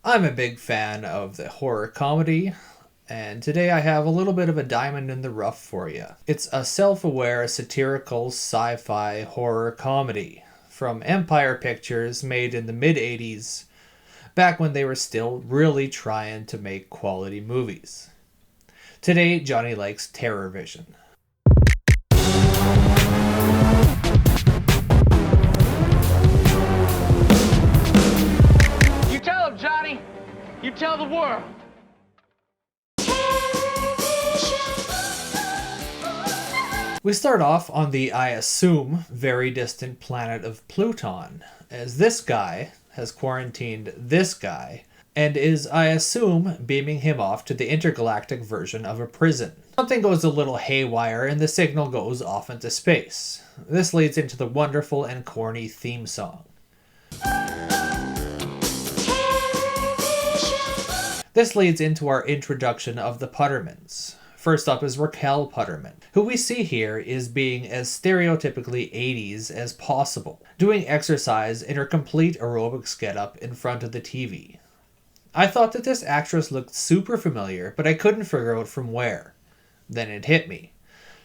I'm a big fan of the horror comedy, and today I have a little bit of a diamond in the rough for you. It's a self-aware, satirical, sci-fi horror comedy from Empire Pictures, made in the mid-80s, back when they were still really trying to make quality movies. Today, Johnny likes TerrorVision. You tell him, Johnny. You tell the world. We start off on the, I assume, very distant planet of Pluton, as this guy has quarantined this guy, and is, I assume, beaming him off to the intergalactic version of a prison. Something goes a little haywire and the signal goes off into space. This leads into the wonderful and corny theme song. This leads into our introduction of the Puttermans. First up is Raquel Putterman, who we see here is being as stereotypically 80s as possible, doing exercise in her complete aerobics getup in front of the TV. I thought that this actress looked super familiar, but I couldn't figure out from where. Then it hit me.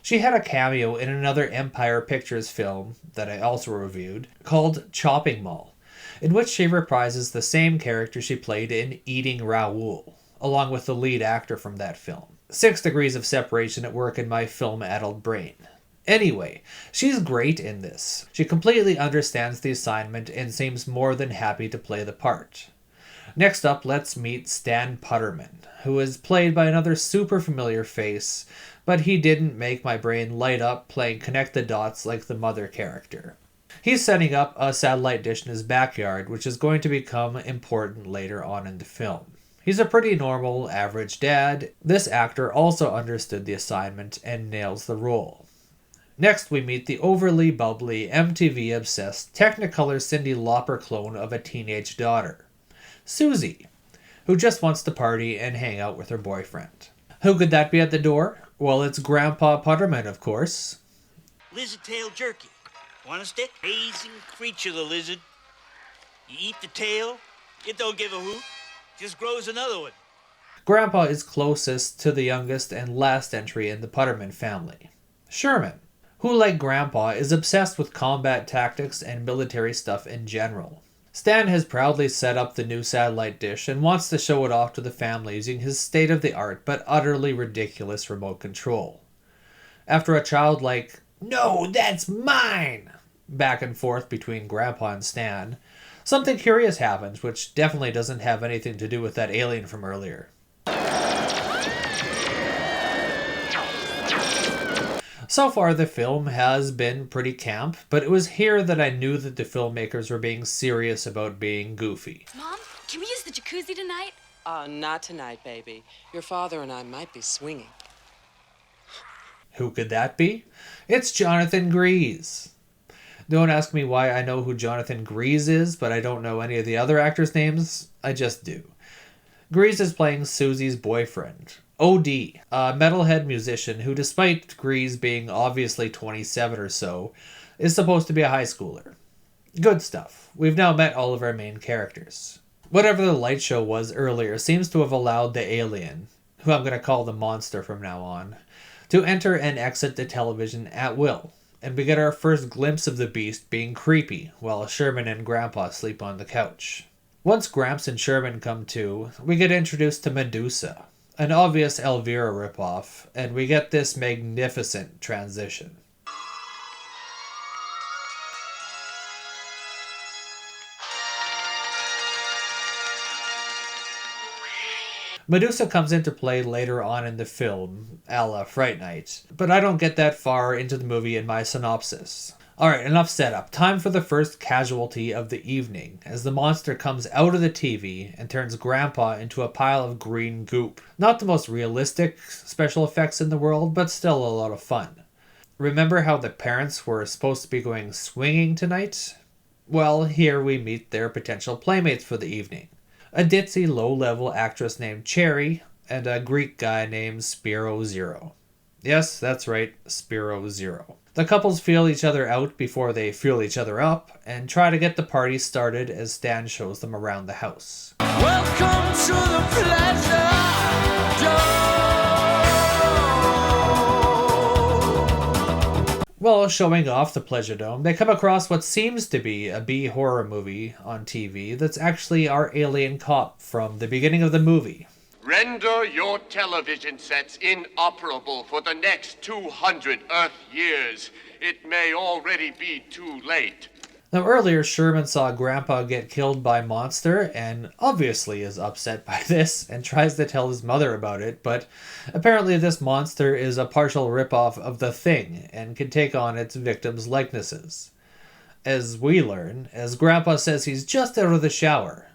She had a cameo in another Empire Pictures film that I also reviewed, called Chopping Mall, in which she reprises the same character she played in Eating Raoul, along with the lead actor from that film. 6 degrees of separation at work in my film-addled brain. Anyway, she's great in this. She completely understands the assignment and seems more than happy to play the part. Next up, let's meet Stan Putterman, who is played by another super familiar face, but he didn't make my brain light up playing connect the dots like the mother character. He's setting up a satellite dish in his backyard, which is going to become important later on in the film. He's a pretty normal, average dad. This actor also understood the assignment and nails the role. Next, we meet the overly bubbly, MTV-obsessed, Technicolor Cyndi Lauper clone of a teenage daughter, Susie, who just wants to party and hang out with her boyfriend. Who could that be at the door? Well, it's Grandpa Putterman, of course. Lizard tail jerky. Want a stick? Amazing creature, the lizard. You eat the tail, it don't give a hoot. Just grows another one. Grandpa is closest to the youngest and last entry in the Putterman family, Sherman, who, like Grandpa, is obsessed with combat tactics and military stuff in general. Stan has proudly set up the new satellite dish and wants to show it off to the family using his state-of-the-art but utterly ridiculous remote control. After a childlike, "No, that's mine!" back and forth between Grandpa and Stan, something curious happens, which definitely doesn't have anything to do with that alien from earlier. So far, the film has been pretty camp, but it was here that I knew that the filmmakers were being serious about being goofy. Mom, can we use the jacuzzi tonight? Not tonight, baby. Your father and I might be swinging. Who could that be? It's Jonathan Gries. Don't ask me why I know who Jonathan Gries is, but I don't know any of the other actors' names. I just do. Gries is playing Susie's boyfriend, OD, a metalhead musician who, despite Gries being obviously 27 or so, is supposed to be a high schooler. Good stuff. We've now met all of our main characters. Whatever the light show was earlier seems to have allowed the alien, who I'm going to call the monster from now on, to enter and exit the television at will. And we get our first glimpse of the beast being creepy while Sherman and Grandpa sleep on the couch. Once Gramps and Sherman come to, we get introduced to Medusa, an obvious Elvira ripoff, and we get this magnificent transition. Medusa comes into play later on in the film, a la Fright Night, but I don't get that far into the movie in my synopsis. Alright, enough setup. Time for the first casualty of the evening, as the monster comes out of the TV and turns Grandpa into a pile of green goop. Not the most realistic special effects in the world, but still a lot of fun. Remember how the parents were supposed to be going swinging tonight? Well, here we meet their potential playmates for the evening. A ditzy low-level actress named Cherry, and a Greek guy named Spiro Zero. Yes, that's right, Spiro Zero. The couples feel each other out before they feel each other up, and try to get the party started as Stan shows them around the house. Welcome While showing off the Pleasure Dome, they come across what seems to be a B-horror movie on TV that's actually our alien cop from the beginning of the movie. Render your television sets inoperable for the next 200 Earth years. It may already be too late. Now earlier, Sherman saw Grandpa get killed by Monster and obviously is upset by this and tries to tell his mother about it, but apparently this monster is a partial ripoff of The Thing and can take on its victims' likenesses. As we learn, as Grandpa says he's just out of the shower.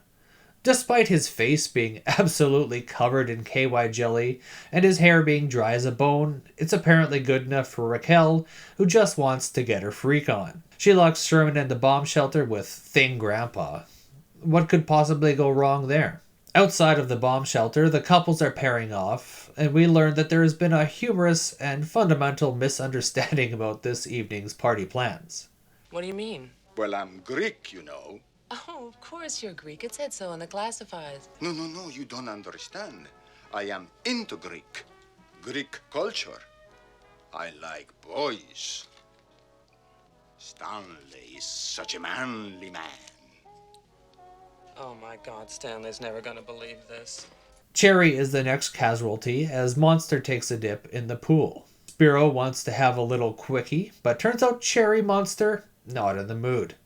Despite his face being absolutely covered in KY jelly and his hair being dry as a bone, it's apparently good enough for Raquel, who just wants to get her freak on. She locks Sherman in the bomb shelter with Thing Grandpa. What could possibly go wrong there? Outside of the bomb shelter, the couples are pairing off, and we learn that there has been a humorous and fundamental misunderstanding about this evening's party plans. What do you mean? Well, I'm Greek, you know. Oh, of course you're Greek. It said so in the classifieds. No, you don't understand. I am into Greek. Greek culture. I like boys. Stanley is such a manly man. Oh my God, Stanley's never gonna believe this. Cherry is the next casualty as Monster takes a dip in the pool. Spiro wants to have a little quickie, but turns out Cherry Monster not in the mood.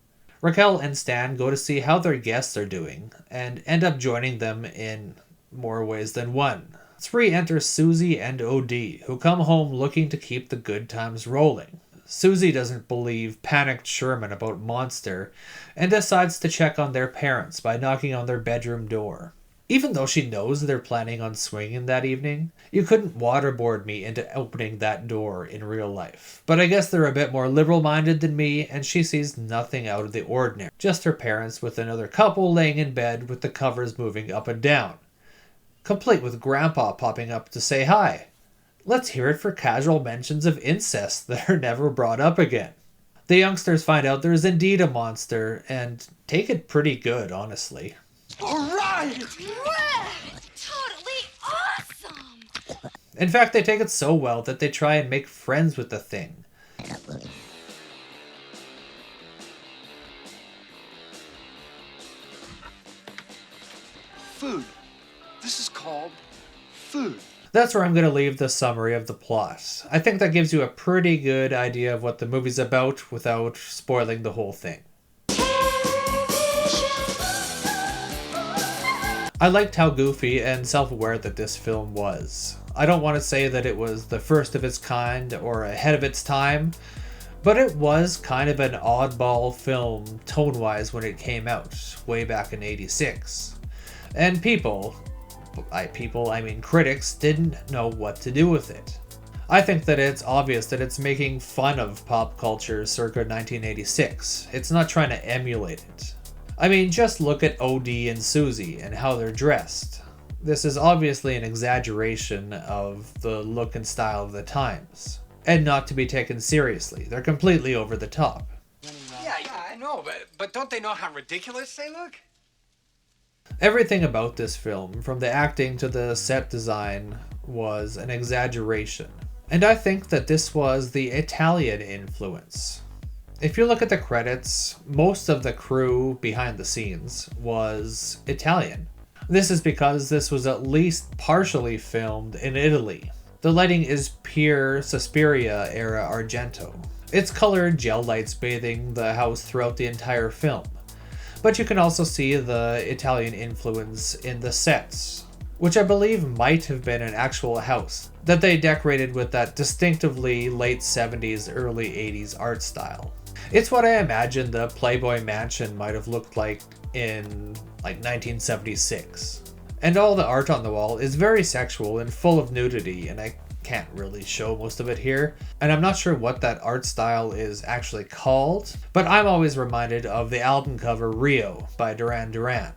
Raquel and Stan go to see how their guests are doing, and end up joining them in more ways than one. 3 enter Susie and OD, who come home looking to keep the good times rolling. Susie doesn't believe panicked Sherman about Monster, and decides to check on their parents by knocking on their bedroom door. Even though she knows they're planning on swinging that evening, you couldn't waterboard me into opening that door in real life. But I guess they're a bit more liberal-minded than me, and she sees nothing out of the ordinary. Just her parents with another couple laying in bed with the covers moving up and down. Complete with Grandpa popping up to say hi. Let's hear it for casual mentions of incest that are never brought up again. The youngsters find out there is indeed a monster, and take it pretty good, honestly. Totally awesome! In fact, they take it so well that they try and make friends with the Thing. Food. This is called food. That's where I'm going to leave the summary of the plot. I think that gives you a pretty good idea of what the movie's about without spoiling the whole thing. I liked how goofy and self-aware that this film was. I don't want to say that it was the first of its kind or ahead of its time, but it was kind of an oddball film tone-wise when it came out, way back in '86. And I mean critics, didn't know what to do with it. I think that it's obvious that it's making fun of pop culture circa 1986. It's not trying to emulate it. I mean, just look at OD and Susie and how they're dressed. This is obviously an exaggeration of the look and style of the times, and not to be taken seriously. They're completely over the top. Yeah, I know, but don't they know how ridiculous they look? Everything about this film, from the acting to the set design, was an exaggeration. And I think that this was the Italian influence. If you look at the credits, most of the crew behind the scenes was Italian. This is because this was at least partially filmed in Italy. The lighting is pure Suspiria era Argento. It's colored gel lights bathing the house throughout the entire film. But you can also see the Italian influence in the sets, which I believe might have been an actual house that they decorated with that distinctively late 70s, early 80s art style. It's what I imagine the Playboy Mansion might have looked like in 1976. And all the art on the wall is very sexual and full of nudity, and I can't really show most of it here. And I'm not sure what that art style is actually called, but I'm always reminded of the album cover Rio by Duran Duran.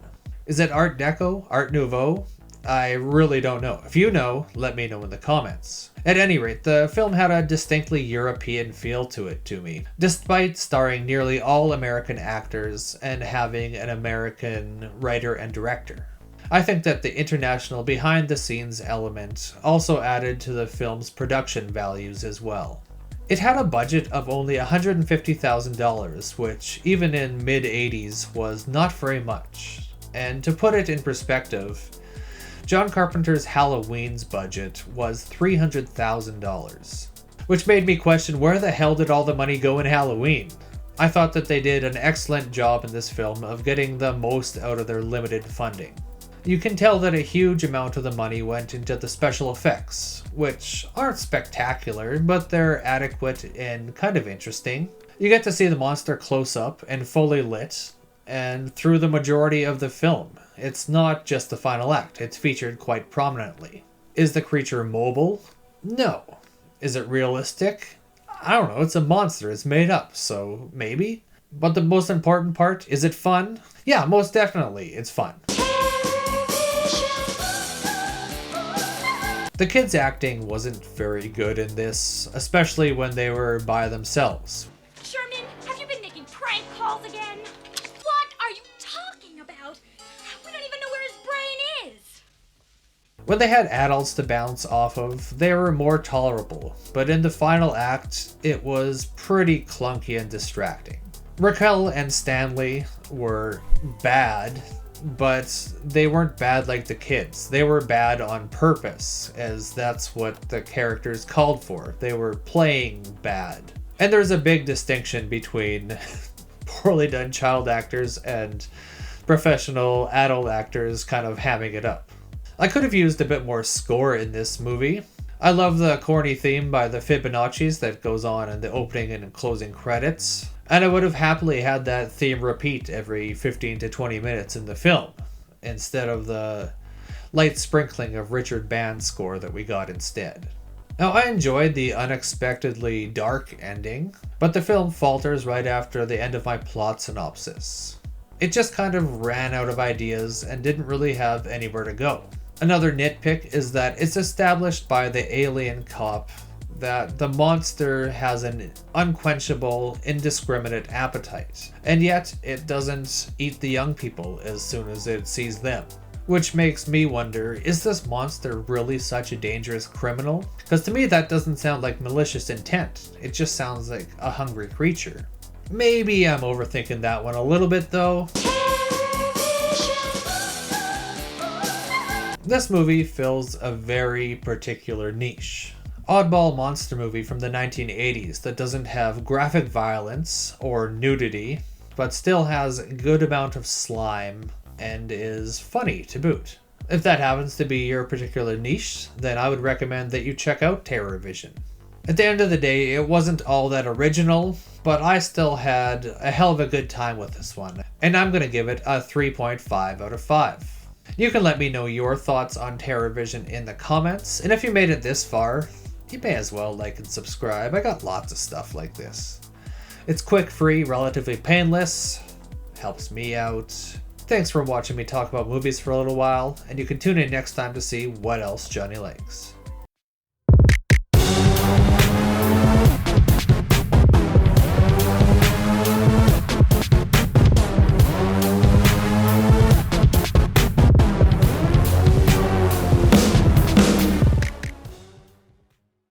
Is it Art Deco? Art Nouveau? I really don't know. If you know, let me know in the comments. At any rate, the film had a distinctly European feel to it to me, despite starring nearly all American actors and having an American writer and director. I think that the international behind-the-scenes element also added to the film's production values as well. It had a budget of only $150,000, which even in mid-80s was not very much. And to put it in perspective, John Carpenter's Halloween's budget was $300,000, which made me question where the hell did all the money go in Halloween? I thought that they did an excellent job in this film of getting the most out of their limited funding. You can tell that a huge amount of the money went into the special effects, which aren't spectacular, but they're adequate and kind of interesting. You get to see the monster close up and fully lit, and through the majority of the film. It's not just the final act, it's featured quite prominently. Is the creature mobile? No. Is it realistic? I don't know, it's a monster, it's made up, so maybe? But the most important part, is it fun? Yeah, most definitely, it's fun. The kids' acting wasn't very good in this, especially when they were by themselves. Sherman, have you been making prank calls again? What are you talking about? We don't even know where his brain is. When they had adults to bounce off of, they were more tolerable, but in the final act, it was pretty clunky and distracting. Raquel and Stanley were bad, but they weren't bad like the kids. They were bad on purpose, as that's what the characters called for. They were playing bad. And there's a big distinction between poorly done child actors and professional adult actors kind of hamming it up. I could have used a bit more score in this movie. I love the corny theme by the Fibonacci's that goes on in the opening and closing credits. And I would have happily had that theme repeat every 15 to 20 minutes in the film, instead of the light sprinkling of Richard Band's score that we got instead. Now, I enjoyed the unexpectedly dark ending, but the film falters right after the end of my plot synopsis. It just kind of ran out of ideas and didn't really have anywhere to go. Another nitpick is that it's established by the alien cop that the monster has an unquenchable, indiscriminate appetite, and yet it doesn't eat the young people as soon as it sees them. Which makes me wonder, is this monster really such a dangerous criminal? Because to me that doesn't sound like malicious intent, it just sounds like a hungry creature. Maybe I'm overthinking that one a little bit though. This movie fills a very particular niche. Oddball monster movie from the 1980s that doesn't have graphic violence or nudity, but still has a good amount of slime and is funny to boot. If that happens to be your particular niche, then I would recommend that you check out TerrorVision. At the end of the day, it wasn't all that original, but I still had a hell of a good time with this one, and I'm going to give it a 3.5 out of 5. You can let me know your thoughts on TerrorVision in the comments, and if you made it this far, you may as well like and subscribe. I got lots of stuff like this. It's quick, free, relatively painless, helps me out. Thanks for watching me talk about movies for a little while, and you can tune in next time to see what else Johnny likes.